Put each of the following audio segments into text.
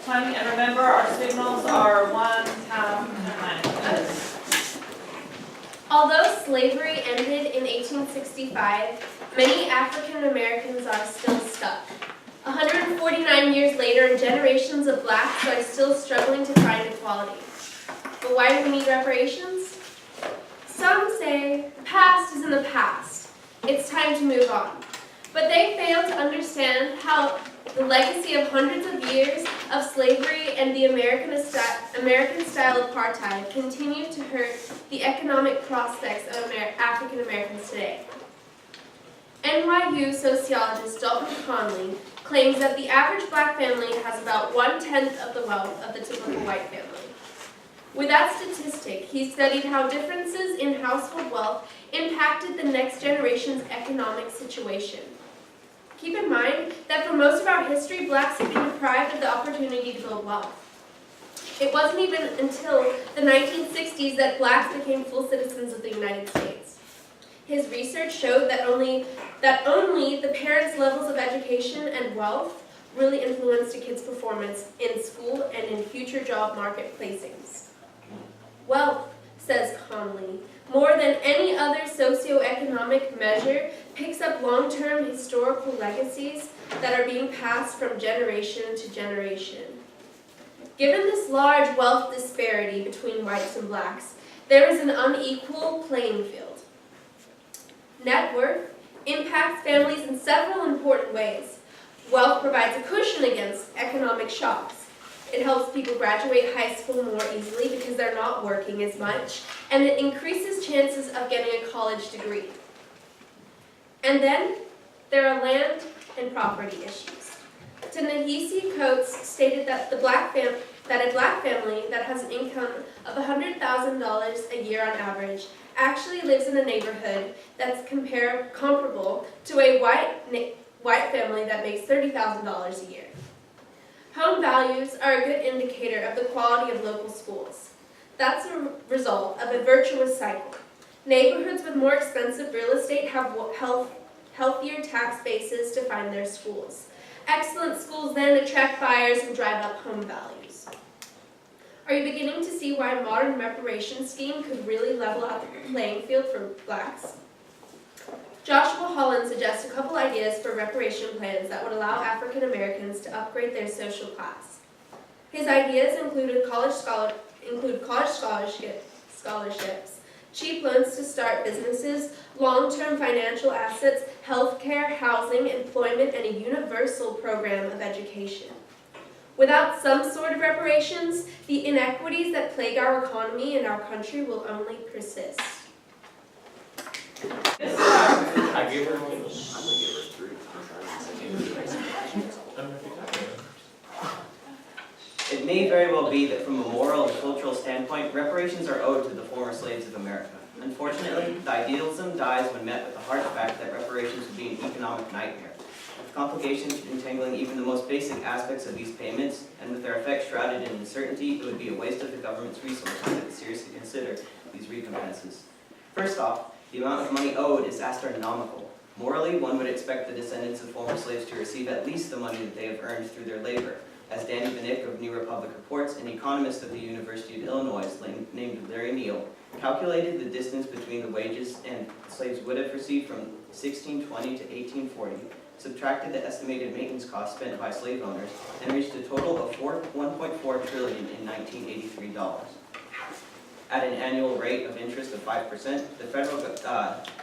plenty, and remember our signals are 1, 10, 9. Although slavery ended in 1865, many African Americans are still stuck. 149 years later, generations of blacks are still struggling to find equality. But why do we need reparations? Some say the past is in the past. It's time to move on. But they fail to understand how the legacy of hundreds of years of slavery and the American-style apartheid continue to hurt the economic prospects of African Americans today. NYU sociologist Dalton Conley claims that the average black family has about 1/10 of the wealth of the typical white family. With that statistic, he studied how differences in household wealth impacted the next generation's economic situation. Keep in mind that for most of our history, blacks have been deprived of the opportunity to build wealth. It wasn't even until the 1960s that blacks became full citizens of the United States. His research showed that only the parents' levels of education and wealth really influenced a kid's performance in school and in future job market placings. Wealth, says Conley, more than any other socioeconomic measure, picks up long-term historical legacies that are being passed from generation to generation. Given this large wealth disparity between whites and blacks, there is an unequal playing field. Net worth impacts families in several important ways. Wealth provides a cushion against economic shocks. It helps people graduate high school more easily because they're not working as much, and it increases chances of getting a college degree. And then there are land and property issues. Ta-Nehisi Coates stated that a black family that has an income of $100,000 a year on average actually lives in a neighborhood that's comparable to a white family that makes $30,000 a year. Home values are a good indicator of the quality of local schools. That's a result of a virtuous cycle. Neighborhoods with more expensive real estate have healthier tax bases to fund their schools. Excellent schools then attract buyers and drive up home values. Are you beginning to see why a modern reparations scheme could really level out the playing field for blacks? Joshua Holland suggests a couple ideas for reparation plans that would allow African Americans to upgrade their social class. His ideas include college scholarships, cheap loans to start businesses, long-term financial assets, healthcare, housing, employment, and a universal program of education. Without some sort of reparations, the inequities that plague our economy and our country will only persist. I gave her one. I'm gonna give her 3. It may very well be that from a moral and cultural standpoint, reparations are owed to the former slaves of America. Unfortunately, the idealism dies when met with the hard fact that reparations would be an economic nightmare. With complications entangling even the most basic aspects of these payments, and with their effects shrouded in uncertainty, it would be a waste of the government's resources to seriously consider these recompenses. First off, the amount of money owed is astronomical. Morally, one would expect the descendants of former slaves to receive at least the money that they have earned through their labor. As Danny Vanik of New Republic reports, an economist of the University of Illinois named Larry Neal calculated the distance between the wages and slaves would have received from 1620 to 1840, subtracted the estimated maintenance costs spent by slave owners, and reached a total of $1.4 trillion in 1983 dollars. At an annual rate of interest of 5%, the federal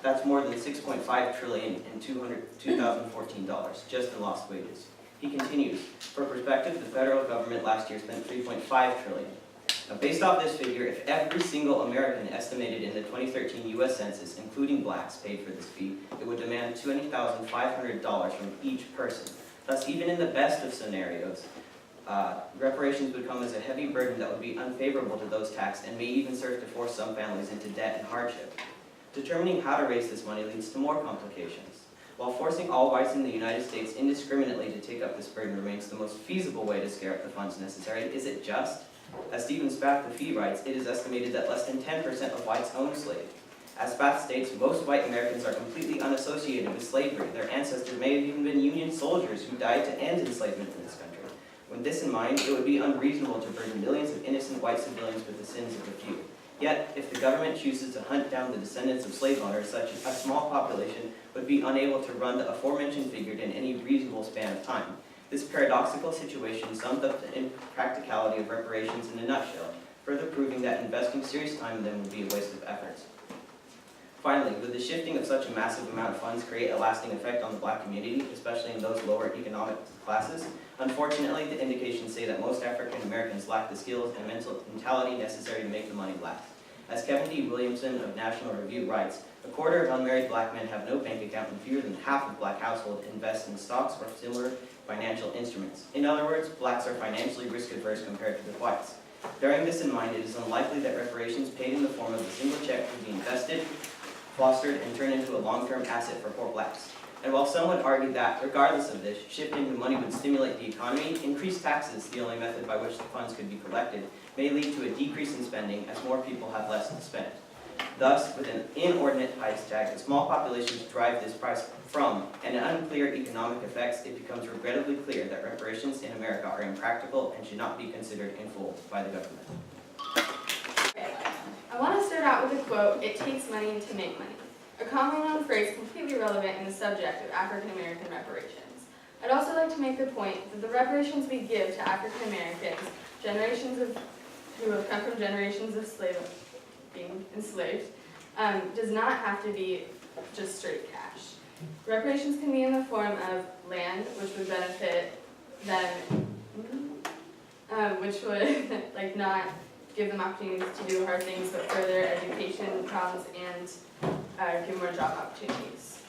that's more than $6.5 trillion in 2014 dollars, just in lost wages. He continues, for perspective, the federal government last year spent $3.5 trillion. Now, based off this figure, if every single American estimated in the 2013 U.S. Census, including blacks, paid for this fee, it would demand $20,500 from each person. Thus, even in the best of scenarios, reparations would come as a heavy burden that would be unfavorable to those taxed and may even serve to force some families into debt and hardship. Determining how to raise this money leads to more complications. While forcing all whites in the United States indiscriminately to take up this burden remains the most feasible way to scare up the funds necessary, is it just? As Stephen Spath, the fee writes, it is estimated that less than 10% of whites own slaves. As Spath states, most white Americans are completely unassociated with slavery. Their ancestors may have even been Union soldiers who died to end enslavement in this country. With this in mind, it would be unreasonable to burden millions of innocent white civilians with the sins of the few. Yet, if the government chooses to hunt down the descendants of slave owners, such a small population would be unable to run the aforementioned figure in any reasonable span of time. This paradoxical situation sums up the impracticality of reparations in a nutshell, further proving that investing serious time in them would be a waste of efforts. Finally, would the shifting of such a massive amount of funds create a lasting effect on the black community, especially in those lower economic classes? Unfortunately, the indications say that most African Americans lack the skills and mentality necessary to make the money last. As Kevin D. Williamson of National Review writes, a quarter of unmarried black men have no bank account and fewer than half of black households invest in stocks or similar financial instruments. In other words, blacks are financially risk-averse compared to the whites. Bearing this in mind, it is unlikely that reparations paid in the form of a single check would be invested, fostered, and turned into a long-term asset for poor blacks. And while some would argue that, regardless of this, shifting the money would stimulate the economy, increased taxes, the only method by which the funds could be collected, may lead to a decrease in spending as more people have less to spend. Thus, with an inordinate price tag that small populations drive this price from, and unclear economic effects, it becomes regrettably clear that reparations in America are impractical and should not be considered in full by the government. I want to start out with a quote, "It takes money to make money," a commonly known phrase completely relevant in the subject of African American reparations. I'd also like to make the point that the reparations we give to African Americans, who have come from generations of being enslaved, does not have to be just straight cash. Reparations can be in the form of land, which would benefit them, which would not give them opportunities to do hard things, but further education problems and give more job opportunities.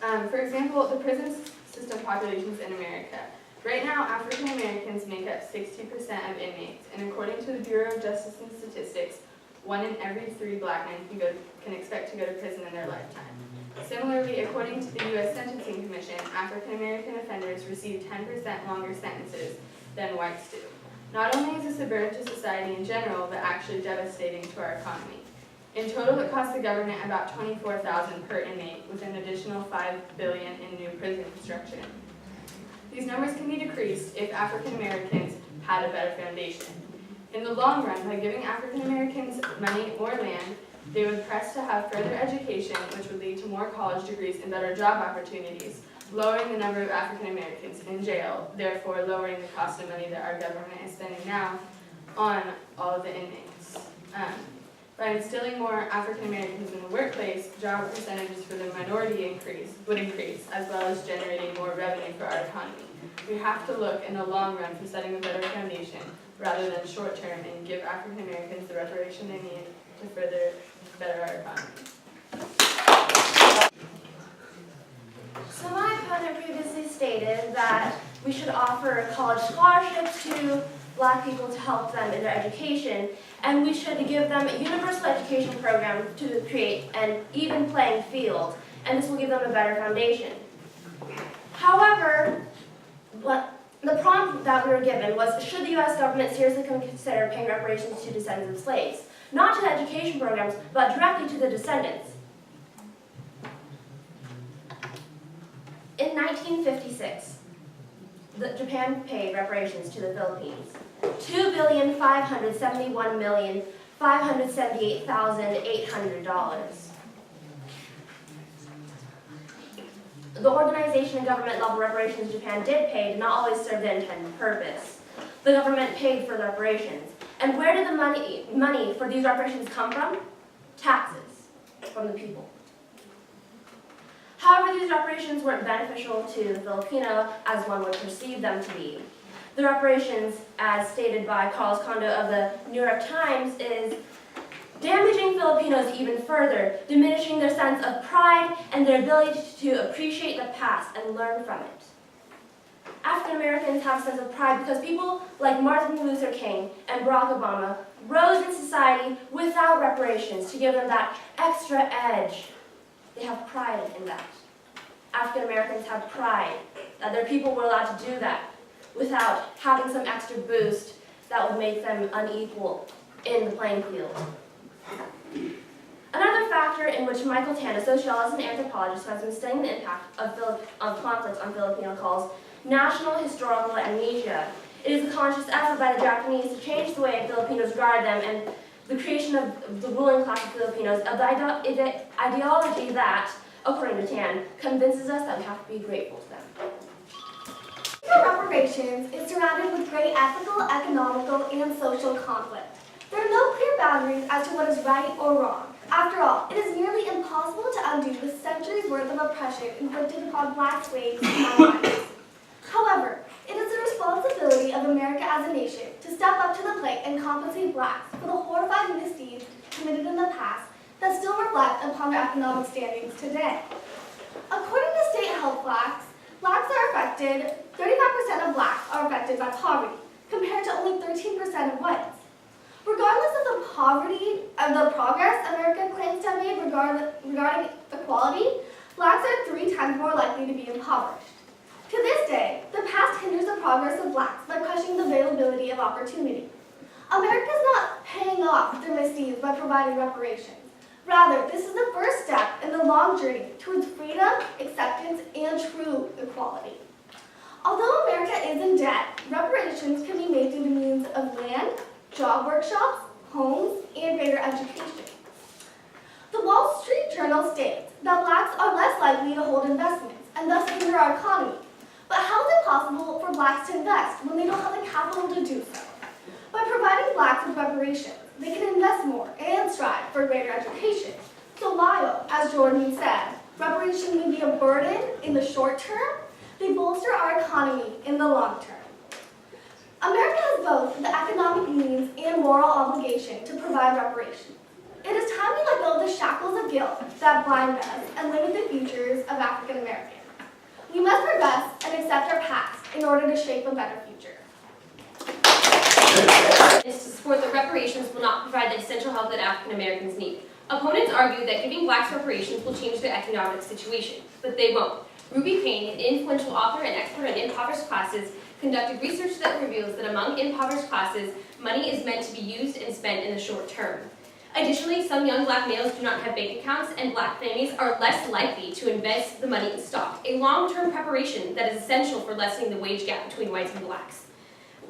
For example, the prison system populations in America. Right now, African Americans make up 60% of inmates, and according to the Bureau of Justice and Statistics, 1 in every 3 black men can expect to go to prison in their lifetime. Similarly, according to the U.S. Sentencing Commission, African American offenders receive 10% longer sentences than whites do. Not only is this a burden to society in general, but actually devastating to our economy. In total, it costs the government about $24,000 per inmate, with an additional $5 billion in new prison construction. These numbers can be decreased if African Americans had a better foundation. In the long run, by giving African Americans money or land, they would press to have further education, which would lead to more college degrees and better job opportunities, lowering the number of African Americans in jail, therefore lowering the cost of money that our government is spending now on all of the inmates. By instilling more African Americans in the workplace, job percentages for the minority would increase, as well as generating more revenue for our economy. We have to look in the long run for setting a better foundation, rather than short term, and give African Americans the reparation they need to further better our economy. So my opponent previously stated that we should offer college scholarships to black people to help them in their education, and we should give them a universal education program to create an even playing field, and this will give them a better foundation. However, the prompt that we were given was, should the U.S. government seriously consider paying reparations to descendants of slaves? Not to the education programs, but directly to the descendants. In 1956, Japan paid reparations to the Philippines. $2,571,578,800. The organization and government level reparations Japan did pay did not always serve the intended purpose. The government paid for the reparations. And where did the money for these reparations come from? Taxes from the people. However, these reparations weren't beneficial to the Filipino as one would perceive them to be. The reparations, as stated by Carlos Kondo of the New York Times, is damaging Filipinos even further, diminishing their sense of pride and their ability to appreciate the past and learn from it. African Americans have a sense of pride because people like Martin Luther King and Barack Obama rose in society without reparations to give them that extra edge. They have pride in that. African Americans have pride that their people were allowed to do that without having some extra boost that would make them unequal in the playing field. Another factor in which Michael Tan, a sociologist and anthropologist who has been studying the impact of conflicts on Filipino calls national historical amnesia. It is a conscious effort by the Japanese to change the way Filipinos regard them and the creation of the ruling class of Filipinos of the ideology that, according to Tan, convinces us that we have to be grateful to them. Reparations is surrounded with great ethical, economical, and social conflict. There are no clear boundaries as to what is right or wrong. After all, it is nearly impossible to undo the centuries' worth of oppression inflicted upon black slaves and minorities. However, it is the responsibility of America as a nation to step up to the plate and compensate blacks for the horrifying misdeeds committed in the past that still reflect upon their economic standings today. According to state health facts, blacks are affected, 35% of blacks are affected by poverty, compared to only 13% of whites. Regardless of the progress America claims to have made regarding equality, blacks are 3 times more likely to be impoverished. To this day, the past hinders the progress of blacks by crushing the availability of opportunity. America is not paying off their misdeeds by providing reparations. Rather, this is the first step in the long journey towards freedom, acceptance, and true equality. Although America is in debt, reparations can be made through the means of land, job workshops, homes, and greater education. The Wall Street Journal states that blacks are less likely to hold investments and thus hinder our economy. But how is it possible for blacks to invest when they don't have the capital to do so? By providing blacks with reparations, they can invest more and strive for greater education. So while, as Jordan said, reparations may be a burden in the short term, they bolster our economy in the long term. America has both the economic means and moral obligation to provide reparations. It is time we let go of the shackles of guilt that blind us and limit the futures of African Americans. We must progress and accept our past in order to shape a better future. Is to support that reparations will not provide the essential help that African Americans need. Opponents argue that giving blacks reparations will change their economic situation, but they won't. Ruby Payne, an influential author and expert on impoverished classes, conducted research that reveals that among impoverished classes, money is meant to be used and spent in the short term. Additionally, some young black males do not have bank accounts, and black families are less likely to invest the money in stock, a long-term preparation that is essential for lessening the wage gap between whites and blacks.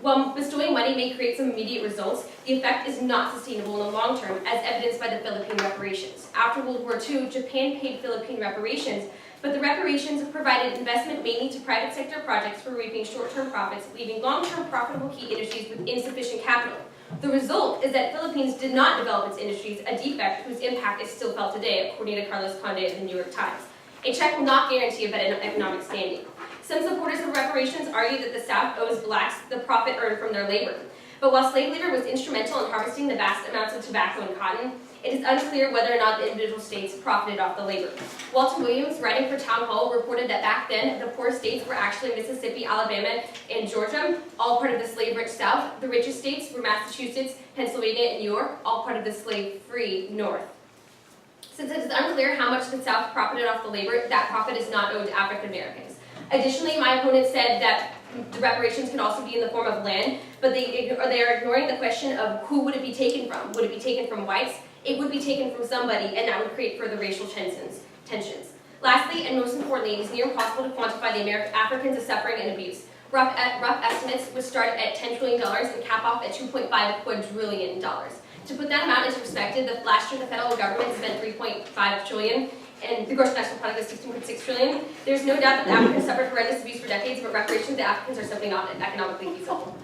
While bestowing money may create some immediate results, the effect is not sustainable in the long term, as evidenced by the Philippine reparations. After World War II, Japan paid Philippine reparations, but the reparations provided investment mainly to private sector projects for reaping short-term profits, leaving long-term profitable key industries with insufficient capital. The result is that Philippines did not develop its industries, a defect whose impact is still felt today, according to Carlos Conde of the New York Times. A check will not guarantee a better economic standing. Some supporters of reparations argue that the South owes blacks the profit earned from their labor. But while slave labor was instrumental in harvesting the vast amounts of tobacco and cotton, it is unclear whether or not the individual states profited off the labor. Walter Williams, writing for Town Hall, reported that back then, the poor states were actually Mississippi, Alabama, and Georgia, all part of the slave-rich South. The richest states were Massachusetts, Pennsylvania, and New York, all part of the slave-free North. Since it is unclear how much the South profited off the labor, that profit is not owed to African Americans. Additionally, my opponent said that the reparations can also be in the form of land, but they are ignoring the question of who would it be taken from. Would it be taken from whites? It would be taken from somebody, and that would create further racial tensions. Lastly, and most importantly, it is near impossible to quantify the Africans of suffering and abuse. Rough estimates would start at $10 trillion and cap off at $2.5 quadrillion. To put that amount into perspective, last year the federal government spent $3.5 trillion, and the gross national product was $16.6 trillion. There's no doubt that the Africans suffered horrendous abuse for decades, but reparations to Africans are simply not economically feasible.